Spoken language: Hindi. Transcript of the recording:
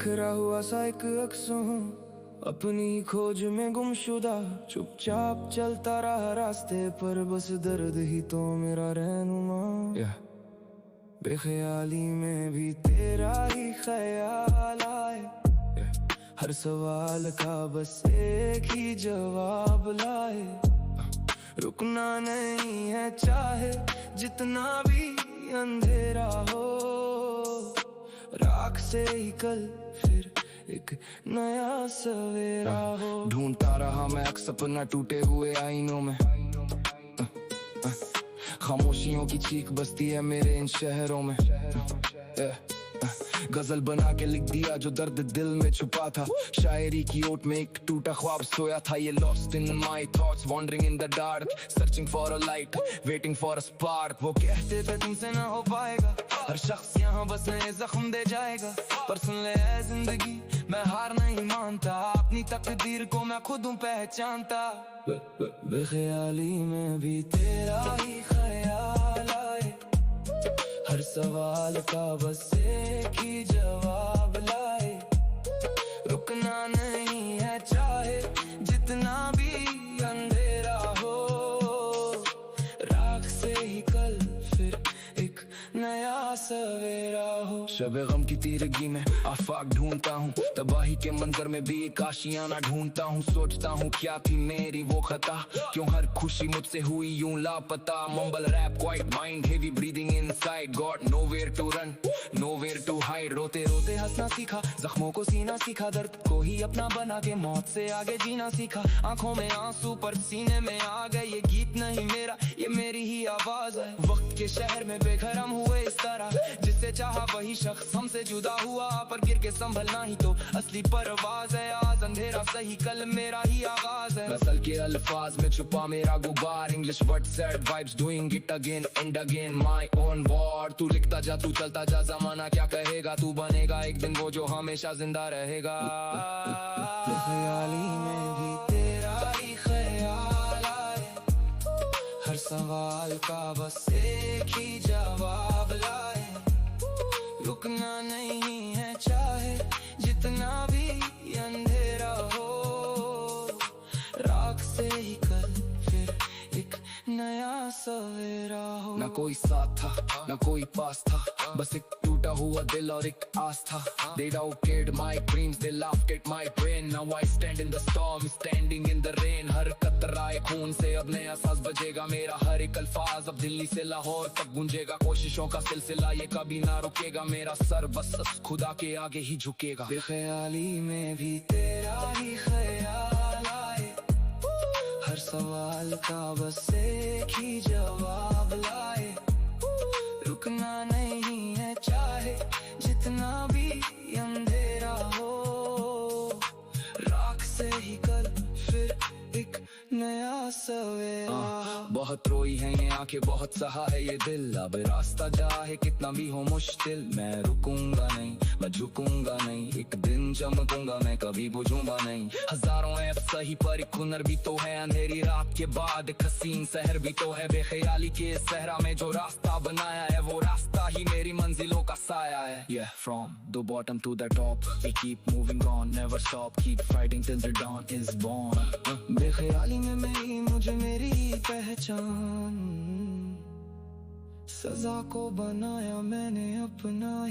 बिखरा हुआ सा एक अक्स हूँ, अपनी खोज में गुमशुदा। चुपचाप चलता रहा रास्ते पर, बस दर्द ही तो मेरा रहनुमा। बेख्याली में भी तेरा ही ख्याल आए, हर सवाल का बस एक ही जवाब लाए। रुकना नहीं है चाहे जितना भी अंधेरा हो, राख से ही कल फिर एक नया सवेरा हो। ढूंढता रहा मैं अक्स अपना टूटे हुए आईनों में, खामोशियों की चीख बसती है मेरे इन शहरों में। गजल बना के लिख दिया जो दर्द दिल में छुपा था, शायरी की ओट में एक टूटा ख्वाब सोया था। ये lost in my thoughts, wandering in the dark, searching for a light, waiting for a spark. वो कहते थे तुमसे ना हो पाएगा, हर शख्स यहाँ बस नए जख्म दे जाएगा। पर सुन ले ऐ जिंदगी, मैं हार नहीं मानता, अपनी तकदीर को मैं खुद हूँ पहचानता। बेख्याली में भी तेरा ही ख्याल आए, हर सवाल का बस एक ही जवाब लाए। रुकना नहीं है चाहे जितना भी अंधेरा हो, राख से ही कल फिर एक नया सवेरा हो। शबे गम की तीरगी में आफाक ढूंढता हूँ, तबाही के मंजर में भी एक आशियाना ढूंढता हूँ। सोचता हूँ क्या थी मेरी वो खता, क्यों हर खुशी मुझसे हुई यूं लापता। Mumble rap quiet mind heavy breathing inside, got nowhere to run nowhere to hide. रोते रोते हंसना सीखा, जख्मों को सीना सीखा, दर्द को ही अपना बना के मौत से आगे जीना सीखा। आंखों में आंसू पर सीने में आ गए, ये गीत नहीं मेरा ये मेरी ही आवाज है। वक्त के शहर में बेघर हम हुए इस तरह, जिससे चाहा वही शख्स हमसे जुदा हुआ। पर गिर के संभलना ही तो असली परवाज है, आज अंधेरा सही कल मेरा ही आगाज है। नस्ल के अल्फाज में छुपा मेरा गुबार, English word sad vibes doing it again and again. My own war, तू लिखता जा तू चलता जा, जमाना क्या कहेगा, तू बनेगा एक दिन वो जो हमेशा जिंदा रहेगा। ख्याली में भी तेरा ही ख्याल आए, हर सवाल का बस एक ही जवाब लाए। रुकना नहीं है चाहे जितना भी अंधेरा हो, राख से ही कल फिर एक नया सवेरा हो। ना कोई साथ था ना कोई पास था, बस एक टूटा हुआ दिल और एक आस था। They doubted my dreams, they laughed at my brain. Now I stand in the storm, standing in the rain. हर कतराए खून से अब नया सांस बजेगा मेरा, हर एक अल्फाज अब दिल्ली से लाहौर तक गूंजेगा। कोशिशों का सिलसिला ये कभी ना रुकेगा, मेरा सर बस खुदा के आगे ही झुकेगा। बेख्याली में भी तेरा ही ख्याल आए, हर सवाल का बस एक ही जवाब लाए। रुकना नहीं है चाहे जितना भी अंधेरा हो, राख से ही कल फिर एक नया सवेरा। बहुत रोई है ये आंखें, बहुत सहा है ये दिल, अब रास्ता चाहे कितना भी हो मुश्किल। मैं रुकूंगा नहीं, मैं झुकूंगा नहीं, एक दिन चमकूंगा मैं, कभी बुझूंगा नहीं। हजारों ऐप सही पर एक हुनर भी तो है, अंधेरी रात के बाद एक हसीन शहर भी तो है। बेख्याली के सहरा में जो रास्ता बनाया है, वो रास्ता ही मेरी मंजिलों का साया है। Yeah, from the bottom to the top, we keep moving on, never stop, keep fighting till the dawn is born. बेख्याली में मेरी मुझे मेरी पहचान, सजा को बनाया मैंने अपना